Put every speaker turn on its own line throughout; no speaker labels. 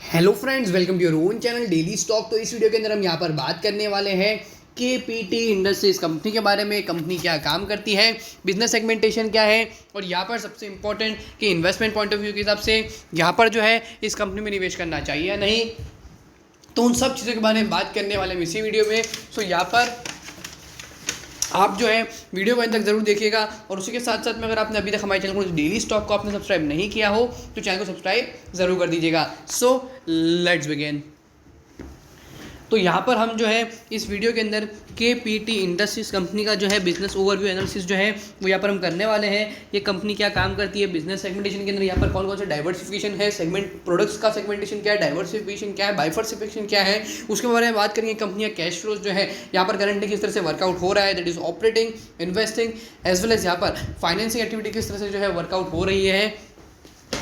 Hello friends, welcome to your own channel daily stock. तो इस video के अंदर हम यहाँ पर बात करने वाले हैं केपीटी इंडस्ट्रीज कंपनी के बारे में। कंपनी क्या काम करती है, बिजनेस सेगमेंटेशन क्या है, और यहाँ पर सबसे इंपॉर्टेंट कि इन्वेस्टमेंट पॉइंट ऑफ व्यू के हिसाब से यहाँ पर जो है इस कंपनी में निवेश करना चाहिए या नहीं। तो उन सब चीज़ों के बारे में बात करने वाले हैं इसी वीडियो में। सो यहाँ पर आप जो है वीडियो को अंत तक जरूर देखिएगा, और उसी के साथ साथ में अगर आपने अभी तक हमारे चैनल को डेली स्टॉक को आपने सब्सक्राइब नहीं किया हो तो चैनल को सब्सक्राइब जरूर कर दीजिएगा। So let's begin. तो यहाँ पर हम जो है इस वीडियो के अंदर केपीटी इंडस्ट्रीज कंपनी का जो है बिजनेस ओवरव्यू एनालिसिस जो है वो यहाँ पर हम करने वाले हैं। ये कंपनी क्या काम करती है, बिजनेस सेगमेंटेशन के अंदर यहाँ पर कौन कौन से डाइवर्सिफिकेशन है, सेगमेंट प्रोडक्ट्स का सेगमेंटेशन क्या है, डाइवर्सिफिकेशन क्या है, बाइफर्सिफिकेशन क्या है, उसके बारे में बात करेंगे। कंपनी का कैश फ्लोज जो है यहाँ पर करंटली किस तरह से वर्कआउट हो रहा है, that is operating, investing as well as यहाँ पर फाइनेंसिंग एक्टिविटी किस तरह से जो है वर्कआउट हो रही है।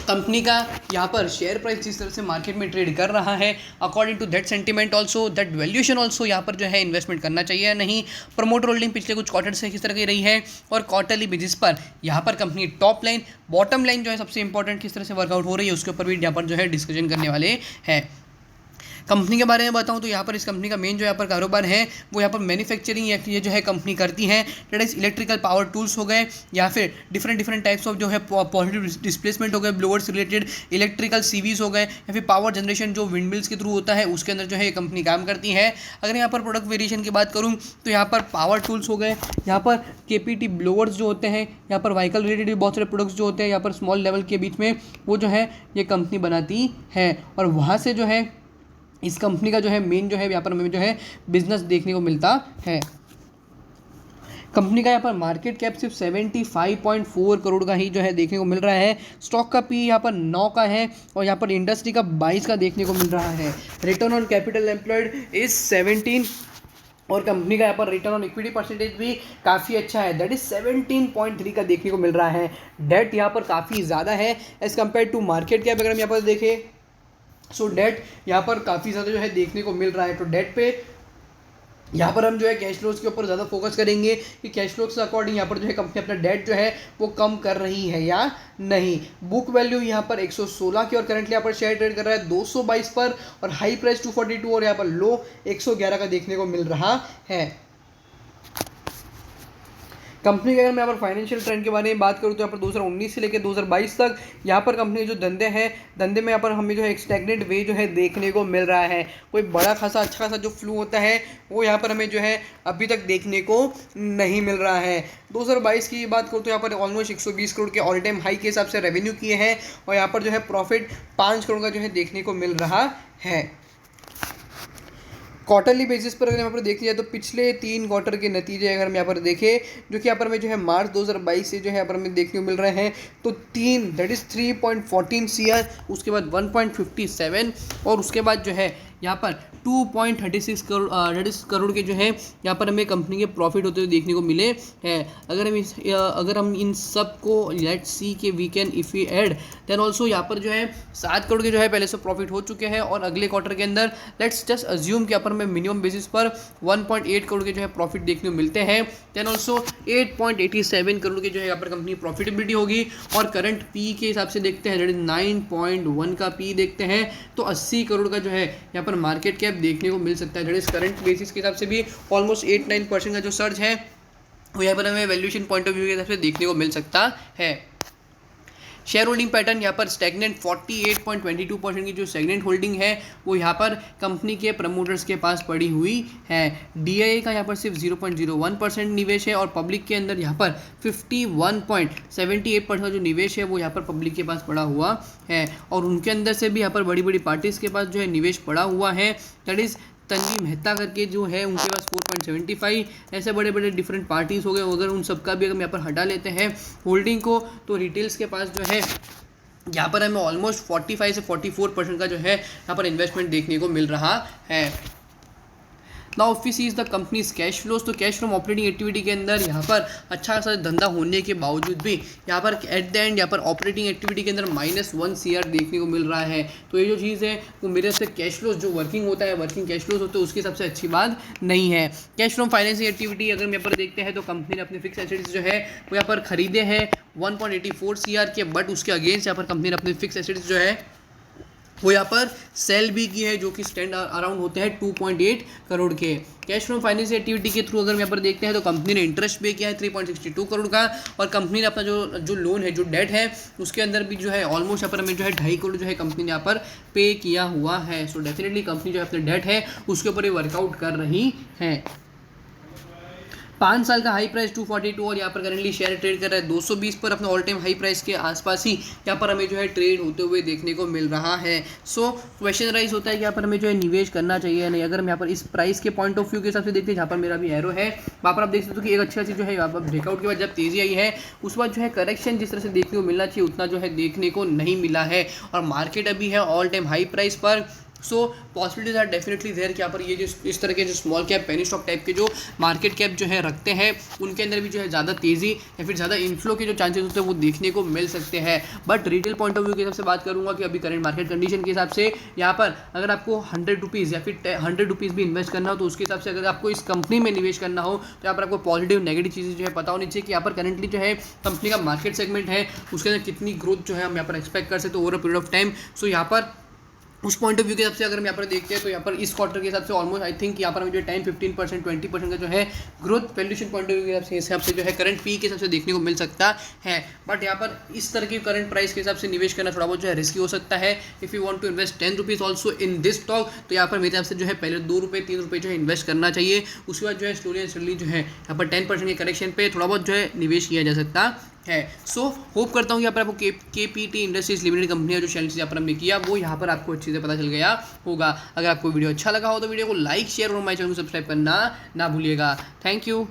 कंपनी का यहाँ पर शेयर प्राइस जिस तरह से मार्केट में ट्रेड कर रहा है, according to that sentiment also, that valuation also यहाँ पर जो है इन्वेस्टमेंट करना चाहिए या नहीं। प्रमोटर होल्डिंग पिछले कुछ क्वार्टर से किस तरह की रही है, और क्वार्टरली बेसिस पर यहाँ पर company top line bottom line जो है सबसे इंपॉर्टेंट किस तरह से वर्कआउट हो रही है उसके ऊपर भी यहाँ पर जो है डिस्कशन करने वाले हैं। कंपनी के बारे में बताऊं तो यहाँ पर इस कंपनी का मेन जो यहाँ पर कारोबार है वो यहाँ पर मैन्युफैक्चरिंग ये जो है कंपनी करती है, that is electrical power tools हो गए, या फिर डिफरेंट टाइप्स ऑफ जो है पॉजिटिव डिस्प्लेसमेंट हो गए, ब्लोअर्स रिलेटेड, इलेक्ट्रिकल सीवीज हो गए, या फिर पावर जनरेशन जो विंड मिल्स के थ्रू होता है उसके अंदर जो है ये कंपनी काम करती है। अगर यहाँ पर प्रोडक्ट वेरिएशन की बात करूँ तो यहाँ पर पावर टूल्स हो गए, यहाँ पर केपीटी ब्लोअर्स जो होते हैं, यहाँ पर व्हीकल रिलेटेड बहुत सारे प्रोडक्ट्स जो होते हैं यहाँ पर स्मॉल लेवल के बीच में वो जो है ये कंपनी बनाती है, और वहाँ से जो है इस कंपनी का जो है मेन जो है यहाँ पर हमें जो है बिजनेस देखने को मिलता है। कंपनी का यहाँ पर मार्केट कैप सिर्फ 75.4 करोड़ का ही जो है देखने को मिल रहा है। स्टॉक का पी यहाँ पर 9 का है, और यहाँ पर इंडस्ट्री का 22 का देखने को मिल रहा है। Return on capital employed is 17, और कंपनी का यहाँ पर रिटर्न ऑन इक्विटी परसेंटेज भी काफ़ी अच्छा है, दैट इज 17.3 का देखने को मिल रहा है। डेट यहाँ पर काफ़ी ज़्यादा है as compare to market cap. अगर हम यहाँ पर देखें सो डेट यहाँ पर काफ़ी ज़्यादा जो है देखने को मिल रहा है। तो डेट पे यहाँ पर हम जो है कैश फ्लोज के ऊपर ज़्यादा फोकस करेंगे कि कैश फ्लोज के अकॉर्डिंग यहाँ पर जो है कंपनी अपना डेट जो है वो कम कर रही है या नहीं। बुक वैल्यू यहाँ पर 116 की, और करंटली यहाँ पर शेयर ट्रेड कर रहा है 222 पर, और हाई प्राइस 242 और यहाँ पर लो 111 का देखने को मिल रहा है। कंपनी के अगर मैं यहाँ पर फाइनेंशियल ट्रेंड के बारे में बात करूँ तो यहाँ पर 2019 से लेकर 2022 तक यहाँ पर कंपनी के जो धंधे हैं, धंधे में यहाँ पर हमें जो है एक स्टैग्नेंट वे जो है देखने को मिल रहा है। कोई बड़ा खासा अच्छा खासा जो फ्लू होता है वो यहाँ पर हमें जो है अभी तक देखने को नहीं मिल रहा है। 2022 की बात करूँ तो यहाँ पर ऑलमोस्ट 120 करोड़ के ऑल टाइम हाई के हिसाब से रेवेन्यू किए हैं, और यहाँ पर जो है प्रॉफिट 5 करोड़ का जो है देखने को मिल रहा है। क्वार्टरली बेसिस पर अगर यहाँ पर देखी जाए तो पिछले 3 क्वार्टर के नतीजे अगर हम यहाँ पर देखें, जो कि यहाँ पर हमें जो है मार्च 2022 से जो है यहाँ पर हमें देखने को मिल रहे हैं, तो 3 दैट इज़ 3.14 CR, उसके बाद 1.57, और उसके बाद जो है यहाँ पर 2.36 करोड़ करोड़ के जो है यहाँ पर हमें कंपनी के प्रॉफिट होते हुए देखने को मिले हैं। अगर हम इन सब को लेट्स सी के we can if we add then also यहाँ पर जो है 7 करोड़ के जो है पहले से प्रॉफिट हो चुके हैं, और अगले क्वार्टर के अंदर लेट्स जस्ट अज्यूम कि यहाँ पर हमें मिनिमम बेसिस पर 1.8 करोड़ के जो है प्रॉफिट देखने को मिलते हैं। देन ऑल्सो 8.87 करोड़ की जो है यहाँ पर कंपनी प्रॉफिटेबिलिटी होगी, और करंट पी के हिसाब से देखते हैं दैट इज 9.1 का पी देखते हैं, तो 80 करोड़ का जो है यहाँ पर मार्केट कैप देखने को मिल सकता है। दैट इज करंट बेसिस के हिसाब से भी ऑलमोस्ट 8-9% का जो सर्ज है वो यहाँ पर हमें वैल्यूएशन पॉइंट ऑफ व्यू के हिसाब से देखने को मिल सकता है। शेयर होल्डिंग पैटर्न यहाँ पर स्टैग्नेंट 48.22% की जो स्टैग्नेंट होल्डिंग है वो यहाँ पर कंपनी के प्रमोटर्स के पास पड़ी हुई है। डीआईए का यहाँ पर सिर्फ 0.01% निवेश है, और पब्लिक के अंदर यहाँ पर 51.78% का जो निवेश है वो यहाँ पर पब्लिक के पास पड़ा हुआ है, और उनके अंदर से भी यहाँ पर बड़ी बड़ी पार्टीज़ के पास जो है निवेश पड़ा हुआ है, दैट इज़ तन्वी मेहता करके जो है उनके पास 4.75, ऐसे बड़े बड़े डिफरेंट पार्टीज हो गए। अगर उन सबका भी अगर हम यहाँ पर हटा लेते हैं होल्डिंग को, तो रिटेल्स के पास जो है यहाँ पर हमें ऑलमोस्ट 45 से 44% का जो है यहाँ पर इन्वेस्टमेंट देखने को मिल रहा है। Now if we see is the company's cash flows, तो कैश फ्रॉम ऑपरेटिंग एक्टिविटी के अंदर यहाँ पर अच्छा खासा धंधा होने के बावजूद भी यहाँ पर एट द एंड यहाँ पर ऑपरेटिंग एक्टिविटी के अंदर -1 CR देखने को मिल रहा है। तो ये जो चीज़ है वो मेरे से कैश फ्लोज जो वर्किंग होता है, वर्किंग कैश फ्लोज होते हैं उसकी सबसे अच्छी बात नहीं है। कैश फ्रॉम फाइनेंसिंग एक्टिविटी अगर हम यहाँ पर देखते हैं तो कंपनी ने अपने फिक्स एसेट्स जो है वो यहाँ पर खरीदे हैं 1.84 CR के, बट उसके अगेंस्ट यहाँ पर कंपनी ने अपने फिक्स एसेट्स जो है वो यहाँ पर सेल भी की है, जो कि स्टैंड अराउंड होते हैं 2.8 करोड़ के। कैश फ्रॉम फाइनेंस एक्टिविटी के थ्रू अगर हम यहाँ पर देखते हैं तो कंपनी ने इंटरेस्ट पे किया है 3.62 करोड़ का, और कंपनी ने अपना जो लोन है, जो डेट है, उसके अंदर भी जो है ऑलमोस्ट यहाँ पर हमें जो है 2.5 करोड़ जो है कंपनी ने यहाँ पर पे किया हुआ है। सो डेफिनेटली कंपनी जो है अपने डेट है उसके ऊपर ये वर्कआउट कर रही है। 5 साल का हाई प्राइस 242, और यहाँ पर करेंटली शेयर ट्रेड कर रहा है 220 पर, अपने ऑल टाइम हाई प्राइस के आसपास ही यहाँ पर हमें जो है ट्रेड होते हुए देखने को मिल रहा है। सो क्वेश्चन राइज होता है कि यहाँ पर हमें जो है निवेश करना चाहिए या नहीं। अगर हम यहाँ पर इस प्राइस के पॉइंट ऑफ व्यू के हिसाब से देखते हैं, जहाँ पर मेरा भी एरो है, वहाँ पर आप देख सकते हो कि एक अच्छा चीज़ जो है यहाँ पर ब्रेकआउट के बाद जब तेज़ी आई है, उस बाद जो है करेक्शन जिस तरह से देखने को मिलना चाहिए उतना जो है देखने को नहीं मिला है, और मार्केट अभी है ऑल टाइम हाई प्राइस पर। सो पॉसिबिलिटीज आर डेफिनेटली देयर कि यहाँ पर ये जो इस तरह के जो small cap penny stock type के जो मार्केट कैप जो है रखते हैं, उनके अंदर भी जो है ज़्यादा तेज़ी या फिर ज़्यादा इनफ्लो के जो चांसेस होते हैं वो देखने को मिल सकते हैं। But retail point of view के हिसाब से बात करूँगा कि अभी करंट मार्केट कंडीशन के हिसाब से यहाँ पर अगर आपको 100 रुपीज़ या फिर 100 रुपीज़ भी इन्वेस्ट करना हो, तो उसके हिसाब से अगर आपको इस कंपनी में निवेश करना हो तो यहाँ पर आपको पॉजिटिव नेगेटिव चीज़ें जो है पता होनी चाहिए कि यहाँ पर करंटली जो है कंपनी का मार्केट सेगमेंट है, उसके अंदर कितनी ग्रोथ जो है हम यहाँ पर एक्सपेक्ट कर सकते हैं over a period of time. So यहाँ पर उस पॉइंट ऑफ व्यू के हिसाब से अगर हम यहाँ पर देखते हैं तो यहाँ पर इस क्वार्टर के हिसाब से ऑलमोस्ट आई थिंक यहाँ पर हमें जो 10-15% 20% का जो है growth valuation point of view के हिसाब से जो है करंट पी के हिसाब से देखने को मिल सकता है। बट यहाँ पर इस तरह की करंट प्राइस के हिसाब से निवेश करना थोड़ा बहुत जो है रिस्की हो सकता है। If you want to invest 10 rupees also in this stock, तो यहाँ पर मेरे हिसाब से जो है पहले 2 रुपये 3 रुपये जो है इन्वेस्ट करना चाहिए, उसके बाद जो है स्लोली एंड स्लोली जो है यहाँ पर 10% के करेक्शन पे थोड़ा बहुत जो है निवेश किया जा सकता है। सो होप करता हूँ यहाँ पर आपको KPT इंडस्ट्रीज लिमिटेड कंपनी का जो चैनल यहाँ पर हमने किया वो यहाँ पर आपको अच्छे से पता चल गया होगा। अगर आपको वीडियो अच्छा लगा हो तो वीडियो को लाइक शेयर और हमारे चैनल को सब्सक्राइब करना ना भूलिएगा। Thank you.